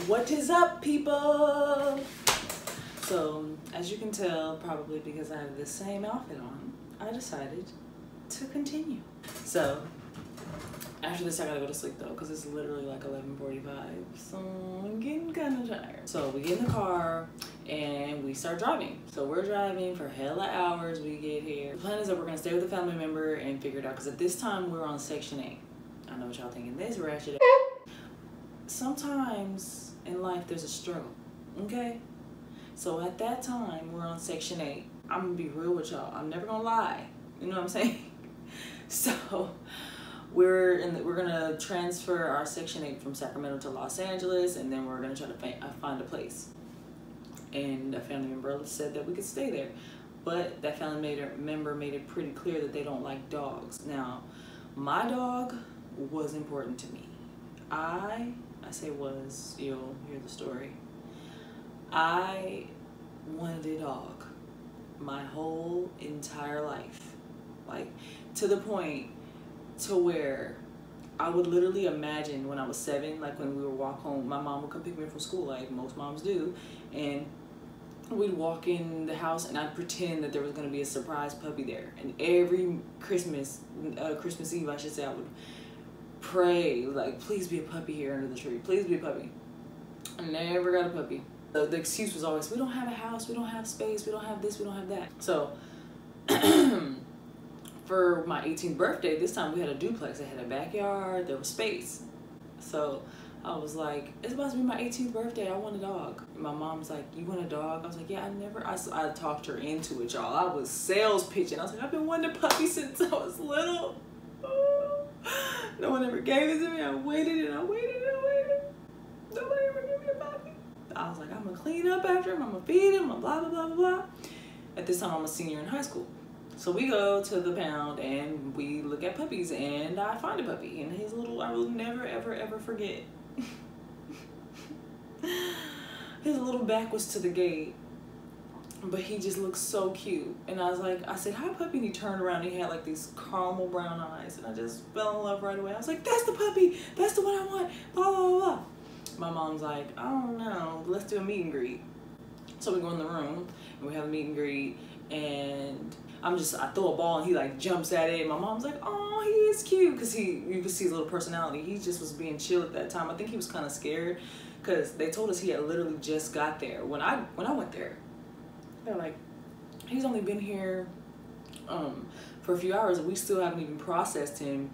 What is up, people? So, as you can tell, probably because I have the same outfit on, I decided to continue. So, after this I gotta go to sleep though, because it's literally like 11:45, so I'm getting kind of tired. So we get in the car and we start driving. So we're driving for hella hours. We get here. The plan is that we're gonna stay with a family member and figure it out, because at this time we're on Section 8. I know what y'all thinking, this ratchet. Sometimes in life there's a struggle, okay? So at that time we're on Section 8. I'm gonna be real with y'all. I'm never gonna lie. You know what I'm saying? So we're gonna transfer our Section 8 from Sacramento to Los Angeles, and then we're gonna try to find a place. And a family member said that we could stay there, but that family member made it pretty clear that they don't like dogs. Now, my dog was important to me. I say was, you'll hear the story. I wanted a dog my whole entire life, like to the point to where I would literally imagine when I was 7, like when we would walk home, my mom would come pick me up from school like most moms do, and we'd walk in the house and I'd pretend that there was going to be a surprise puppy there. And every Christmas Eve, I should say, I would pray, like, please be a puppy here under the tree. Please be a puppy. I never got a puppy. The excuse was always, we don't have a house, we don't have space, we don't have this, we don't have that. So for my 18th birthday, this time we had a duplex. It had a backyard, there was space. So I was like, it's about to be my 18th birthday, I want a dog. And my mom's like, you want a dog? I was like, yeah, I talked her into it, y'all. I was sales pitching. I was like, I've been wanting a puppy since I was little. No one ever gave it to me. I waited and I waited and I waited. Nobody ever gave me a puppy. I was like, I'm gonna clean up after him, I'm gonna feed him, blah, blah, blah, blah, blah. At this time, I'm a senior in high school. So we go to the pound and we look at puppies, and I find a puppy, and his little, I will never, ever, ever forget. His little back was to the gate, but he just looked so cute. And I said, hi puppy, and he turned around and he had like these caramel brown eyes, and I just fell in love right away. I was like, that's the puppy, that's the one I want, blah, blah, blah, blah. My mom's like, I don't know, let's do a meet and greet. So we go in the room and we have a meet and greet, and I throw a ball and he like jumps at it. And my mom's like, oh, he is cute, because you can see his little personality. He just was being chill at that time. I think he was kind of scared, because they told us he had literally just got there. When I went there, they're like, he's only been here for a few hours and we still haven't even processed him,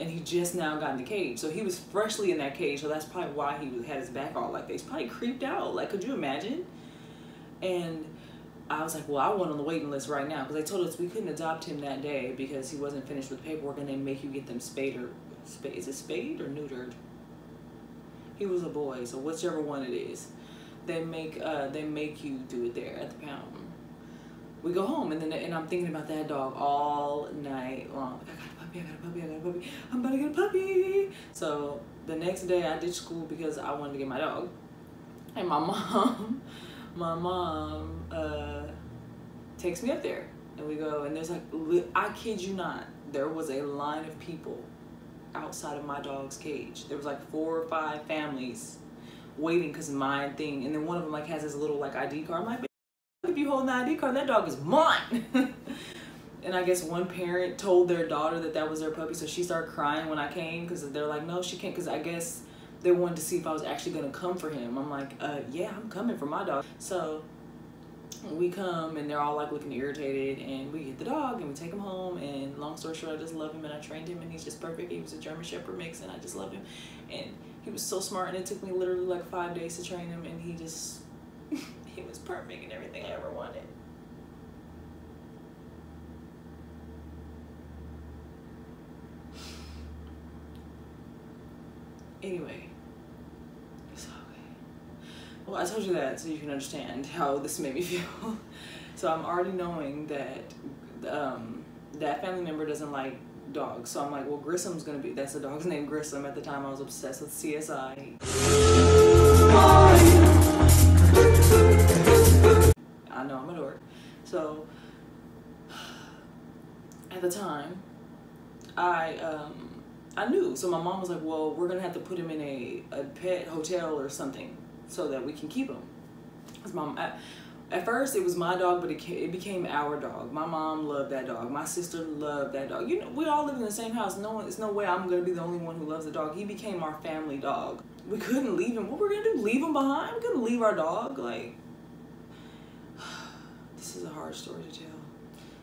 and he just now got in the cage. So he was freshly in that cage, so that's probably why he had his back all like that. He's probably creeped out. Like, could you imagine? And I was like, well, I want on the waiting list right now, because they told us we couldn't adopt him that day because he wasn't finished with paperwork, and they make you get them spayed or is it spayed or neutered? He was a boy, so whichever one it is, they make you do it there at the pound. We go home, and I'm thinking about that dog all night long. Like, I got a puppy, I got a puppy, I'm about to get a puppy. So the next day I ditched school because I wanted to get my dog, and my mom takes me up there, and we go, and there's like, I kid you not, there was a line of people outside of my dog's cage. There was like 4 or 5 families waiting because my thing, and then one of them like has his little like ID card. I'm like, if you hold an ID card, that dog is mine. And I guess one parent told their daughter that was their puppy, so she started crying when I came, because they're like, no, she can't, because I guess they wanted to see if I was actually gonna come for him. I'm like, yeah, I'm coming for my dog. So we come, and they're all like looking irritated, and we get the dog and we take him home, and long story short, I just love him, and I trained him, and he's just perfect. He was a German Shepherd mix, and I just love him, and he was so smart, and it took me literally like 5 days to train him, and he just he was perfect and everything I ever wanted. Anyway, so okay. Well, I told you that so you can understand how this made me feel. So I'm already knowing that that family member doesn't like dogs. So I'm like, well, Grissom's gonna be, that's the dog's name, Grissom. At the time I was obsessed with CSI. I know, I'm a dork. So at the time, I I knew. So my mom was like, well, we're going to have to put him in a pet hotel or something so that we can keep him. Because at first it was my dog, but it became our dog. My mom loved that dog. My sister loved that dog. You know, we all live in the same house. There's no way I'm going to be the only one who loves the dog. He became our family dog. We couldn't leave him. What were we going to do? Leave him behind? We couldn't leave our dog. Like, this is a hard story to tell.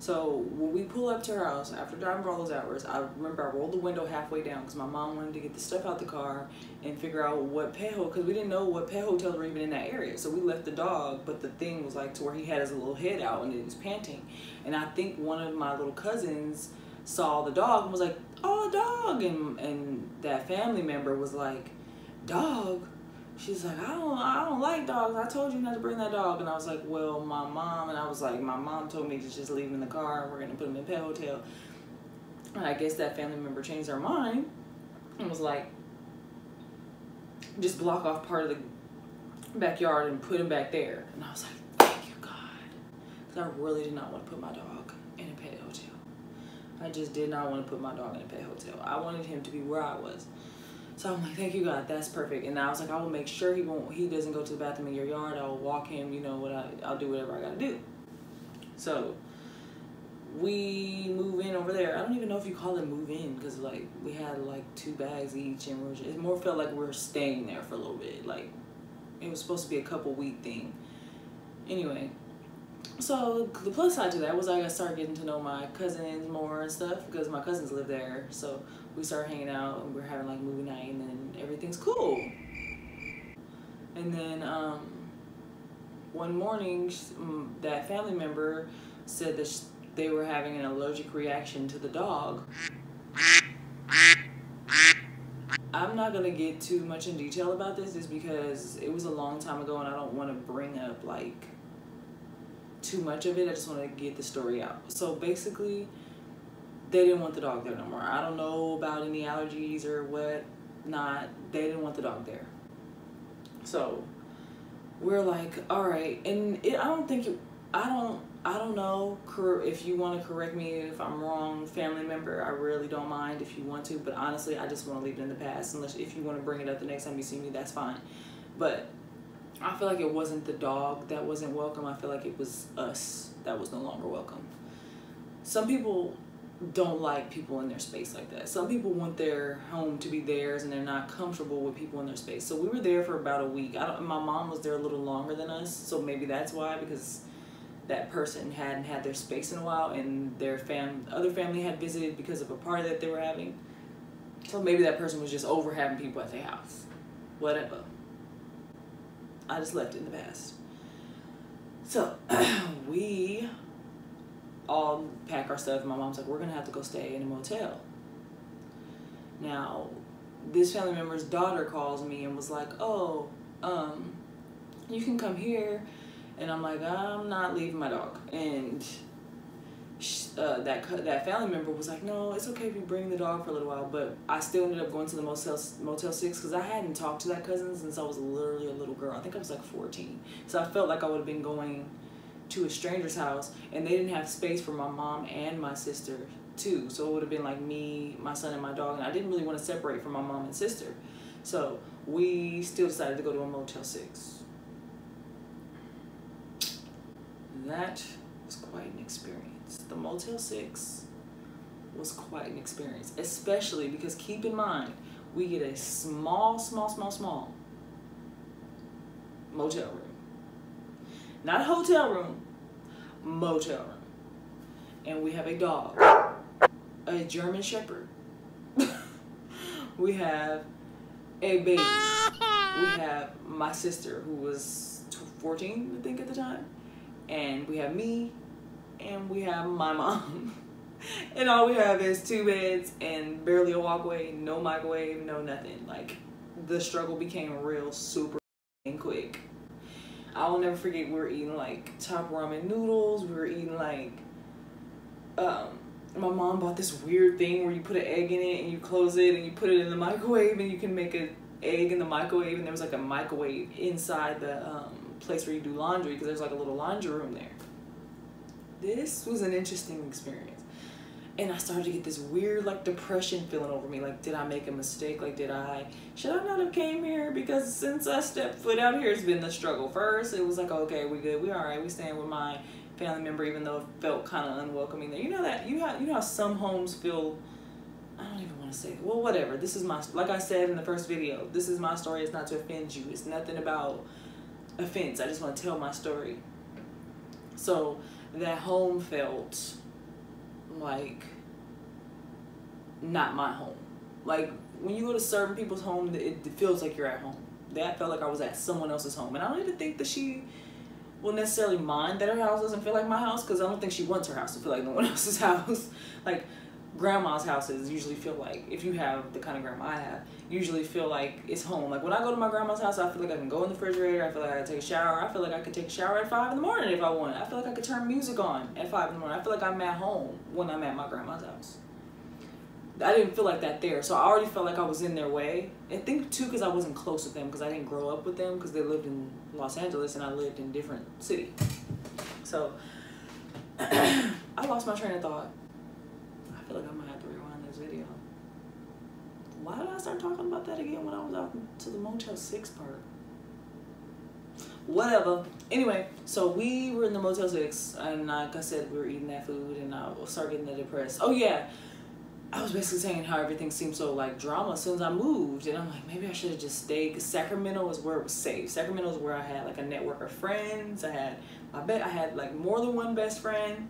So when we pull up to her house, after driving for all those hours, I remember I rolled the window halfway down because my mom wanted to get the stuff out the car and figure out what pet hotel, because we didn't know what pet hotels were even in that area. So we left the dog, but the thing was like to where he had his little head out and he was panting. And I think one of my little cousins saw the dog and was like, oh, a dog. And that family member was like, dog? She's like, I don't like dogs. I told you not to bring that dog. And I was like, well, my mom told me to just leave him in the car and we're going to put him in a pet hotel. And I guess that family member changed their mind and was like, just block off part of the backyard and put him back there. And I was like, thank you, God. Because I really did not want to put my dog in a pet hotel. I just did not want to put my dog in a pet hotel. I wanted him to be where I was. So I'm like, thank you, God, that's perfect. And I was like, I will make sure he doesn't go to the bathroom in your yard. I will walk him, you know, I'll do whatever I gotta do. So we move in over there. I don't even know if you call it move in, because like we had like 2 bags each, and it more felt like we were staying there for a little bit. Like it was supposed to be a couple week thing. Anyway, so the plus side to that was I started getting to know my cousins more and stuff, because my cousins live there. So we started hanging out and we're having like movie night, and then everything's cool. And then one morning that family member said that they were having an allergic reaction to the dog. I'm not gonna get too much in detail about this just because it was a long time ago and I don't want to bring up like too much of it. I just want to get the story out. So basically they didn't want the dog there no more. I don't know about any allergies or what not. They didn't want the dog there. So we're like, all right. And I don't know if you want to correct me if I'm wrong, family member. I really don't mind if you want to, but honestly, I just want to leave it in the past. Unless if you want to bring it up the next time you see me, that's fine. But I feel like it wasn't the dog that wasn't welcome. I feel like it was us that was no longer welcome. Some people don't like people in their space like that. Some people want their home to be theirs and they're not comfortable with people in their space. So we were there for about a week. My mom was there a little longer than us, so maybe that's why, because that person hadn't had their space in a while and their other family had visited because of a party that they were having. So maybe that person was just over having people at their house. Whatever. I just left it in the past. So we all pack our stuff. My mom's like, we're gonna have to go stay in a motel. Now, this family member's daughter calls me and was like, oh, you can come here. And I'm like, I'm not leaving my dog. And that family member was like, no, it's okay if you bring the dog for a little while. But I still ended up going to the Motel 6 because I hadn't talked to that cousin since I was literally a little girl. I think I was like 14. So I felt like I would have been going to a stranger's house, and they didn't have space for my mom and my sister too. So it would have been like me, my son, and my dog. And I didn't really want to separate from my mom and sister. So we still decided to go to a Motel 6. That was quite an experience. The Motel 6 was quite an experience, especially because keep in mind, we get a small motel room. Not a hotel room, motel room. And we have a dog, a German Shepherd. We have a baby. We have my sister, who was 14, I think, at the time. And we have me, and we have my mom. And all we have is 2 beds and barely a walkway, no microwave, no nothing. Like, the struggle became real super quick. I will never forget, we were eating like top ramen noodles. We were eating like, my mom bought this weird thing where you put an egg in it and you close it and you put it in the microwave and you can make an egg in the microwave. And there was like a microwave inside the place where you do laundry, because there's like a little laundry room there. This was an interesting experience. And I started to get this weird like depression feeling over me. Like, did I make a mistake? Like, should I not have came here? Because since I stepped foot out here, it's been the struggle. First, it was like, okay, we good, we all right, we staying with my family member, even though it felt kind of unwelcoming there. You know that, you know how some homes feel, I don't even want to say it. Well, whatever. This is my, like I said in the first video, this is my story. It's not to offend you. It's nothing about offense. I just want to tell my story. So that home felt like not my home. Like when you go to certain people's home, it feels like you're at home. That felt like I was at someone else's home. And I don't even think that she will necessarily mind that her house doesn't feel like my house, because I don't think she wants her house to feel like no one else's house. Like grandma's houses usually feel like, if you have the kind of grandma I have, usually feel like it's home. Like when I go to my grandma's house, I feel like I can go in the refrigerator, I feel like I can take a shower, I feel like I could take a shower at 5 in the morning if I want. I feel like I could turn music on at 5 in the morning. I feel like I'm at home when I'm at my grandma's house. I didn't feel like that there, so I already felt like I was in their way. And I think too, because I wasn't close with them, because I didn't grow up with them, because they lived in Los Angeles and I lived in a different city. So I lost my train of thought. I feel like I might have to rewind this video. Why did I start talking about that again when I was out to the Motel 6 part? Whatever. Anyway, so we were in the Motel 6, and like I said, we were eating that food, and I started getting depressed. Oh yeah, I was basically saying how everything seemed so like drama as soon as I moved, and I'm like, maybe I should have just stayed, because Sacramento is where it was safe. Sacramento is where I had like a network of friends. I had like more than one best friend.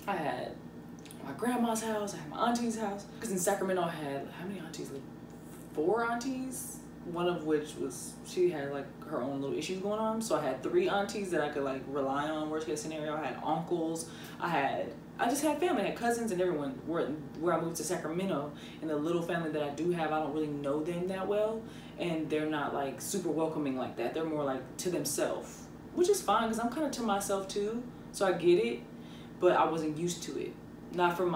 I had my grandma's house, I had my auntie's house, because in Sacramento I had, how many aunties? Like 4 aunties, one of which was, she had like her own little issues going on. So I had 3 aunties that I could like rely on, worst case scenario. I had uncles, I just had family, I had cousins and everyone. Where I moved to Sacramento, and the little family that I do have, I don't really know them that well, and they're not like super welcoming like that. They're more like to themselves, which is fine, because I'm kind of to myself too, so I get it, but I wasn't used to it. Not from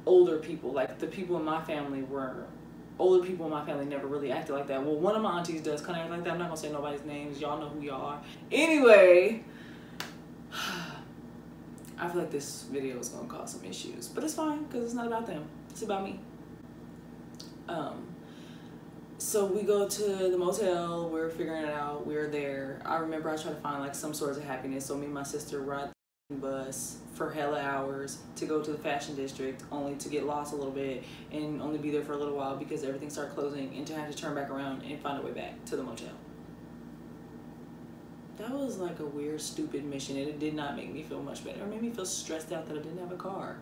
older people. Like the people in my family were, older people in my family never really acted like that. Well, one of my aunties does kind of act like that. I'm not gonna say nobody's names. Y'all know who y'all are. Anyway, I feel like this video is gonna cause some issues, but it's fine, because it's not about them. It's about me. So we go to the motel, we're figuring it out, we're there. I remember I tried to find like some source of happiness, so me and my sister ride the bus for hella hours to go to the fashion district, only to get lost a little bit and only be there for a little while because everything started closing, and to have to turn back around and find a way back to the motel. That was like a weird, stupid mission, and it did not make me feel much better. It made me feel stressed out that I didn't have a car.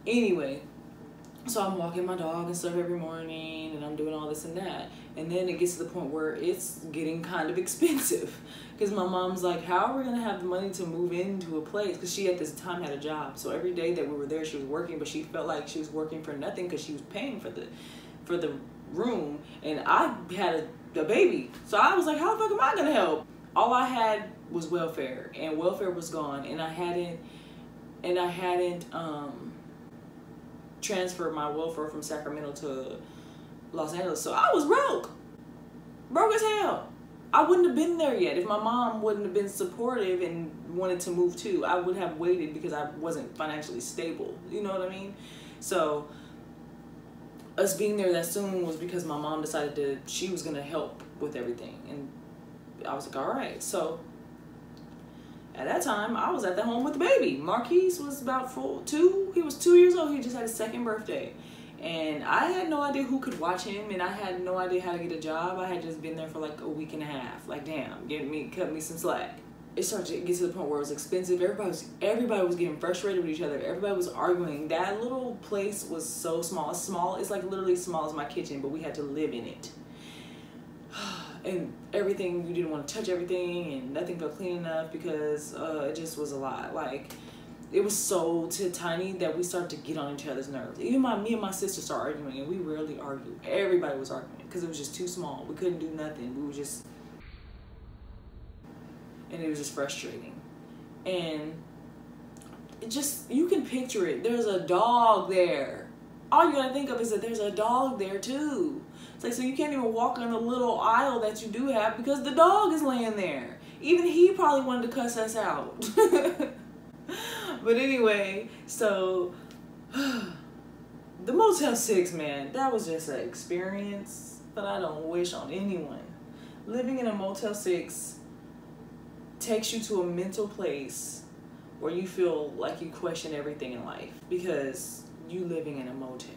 Anyway, so I'm walking my dog and stuff every morning, and I'm doing all this and that. And then it gets to the point where it's getting kind of expensive, because my mom's like, how are we going to have the money to move into a place? Because she at this time had a job. So every day that we were there, she was working, but she felt like she was working for nothing because she was paying for the room, and I had a baby. So I was like, how the fuck am I going to help? All I had was welfare, and welfare was gone, and I hadn't transferred my welfare from Sacramento to Los Angeles. So I was broke as hell. I wouldn't have been there yet if my mom wouldn't have been supportive and wanted to move too. I would have waited because I wasn't financially stable. You know what I mean? So us being there that soon was because my mom decided she was gonna help with everything, and I was like, all right. So at that time, I was at the home with the baby. Marquise was about 2. He was 2 years old. He just had his 2nd birthday. And I had no idea who could watch him, and I had no idea how to get a job. I had just been there for like a week and a half. Like, damn, cut me some slack. It started to get to the point where it was expensive. Everybody was getting frustrated with each other. Everybody was arguing. That little place was so small. It's like literally small as my kitchen, but we had to live in it. And everything, you didn't want to touch everything, and nothing felt clean enough because it just was a lot. Like, it was so tiny that we started to get on each other's nerves. Even me and my sister started arguing, and we rarely argue. Everybody was arguing because it was just too small. We couldn't do nothing. And it was just frustrating. And you can picture it. There's a dog there. All you gotta think of is that there's a dog there too. It's like, so you can't even walk on the little aisle that you do have because the dog is laying there. Even he probably wanted to cuss us out. But anyway, so the Motel 6, man, that was just an experience that I don't wish on anyone. Living in a Motel 6 takes you to a mental place where you feel like you question everything in life because you living in a motel.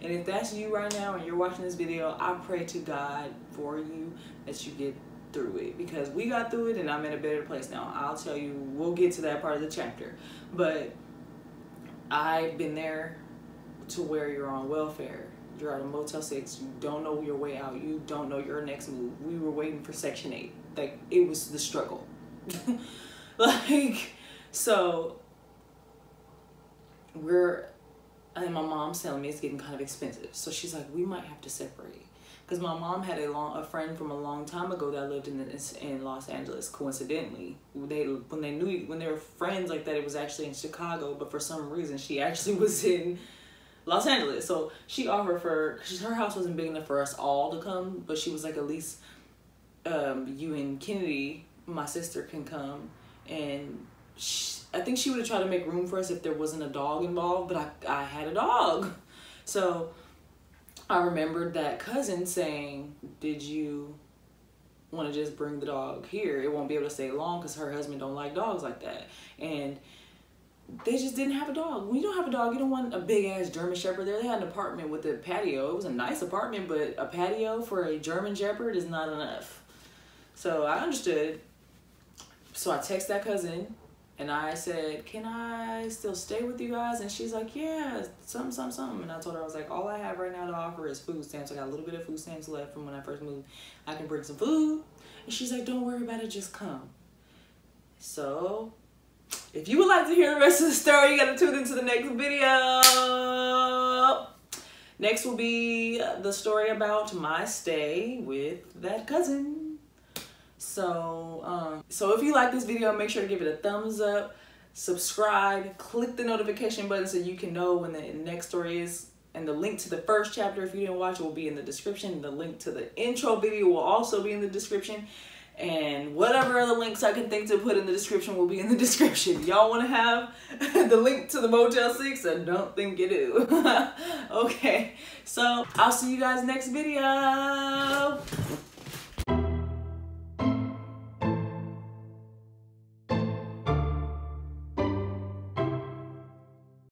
And if that's you right now and you're watching this video, I pray to God for you that you get through it, because we got through it and I'm in a better place now. I'll tell you, we'll get to that part of the chapter. But I've been there to where you're on welfare. You're at a Motel 6. You don't know your way out. You don't know your next move. We were waiting for Section 8. Like, it was the struggle. Like, so and my mom's telling me it's getting kind of expensive. So she's like, we might have to separate. Because my mom had a friend from a long time ago that lived in Los Angeles. Coincidentally, when they were friends like that, it was actually in Chicago, but for some reason she actually was in Los Angeles. So she offered because her house wasn't big enough for us all to come, but she was like, at least you and Kennedy, my sister, can come. And I think she would have tried to make room for us if there wasn't a dog involved, but I had a dog. So I remembered that cousin saying, did you want to just bring the dog here? It won't be able to stay long because her husband don't like dogs like that. And they just didn't have a dog. When you don't have a dog, you don't want a big ass German Shepherd there. They had an apartment with a patio. It was a nice apartment, but a patio for a German Shepherd is not enough. So I understood. So I texted that cousin and I said, can I still stay with you guys? And she's like, yeah, something. And I told her, I was like, all I have right now to offer is food stamps. I got a little bit of food stamps left from when I first moved. I can bring some food. And she's like, don't worry about it, just come. So if you would like to hear the rest of the story, you gotta tune into the next video. Next will be the story about my stay with that cousin. So if you like this video, make sure to give it a thumbs up, subscribe, click the notification button so you can know when the next story is. And the link to the first chapter, if you didn't watch it, will be in the description. The link to the intro video will also be in the description. And whatever other links I can think to put in the description will be in the description. Y'all want to have the link to the Motel 6? I don't think you do. Okay, so I'll see you guys next video.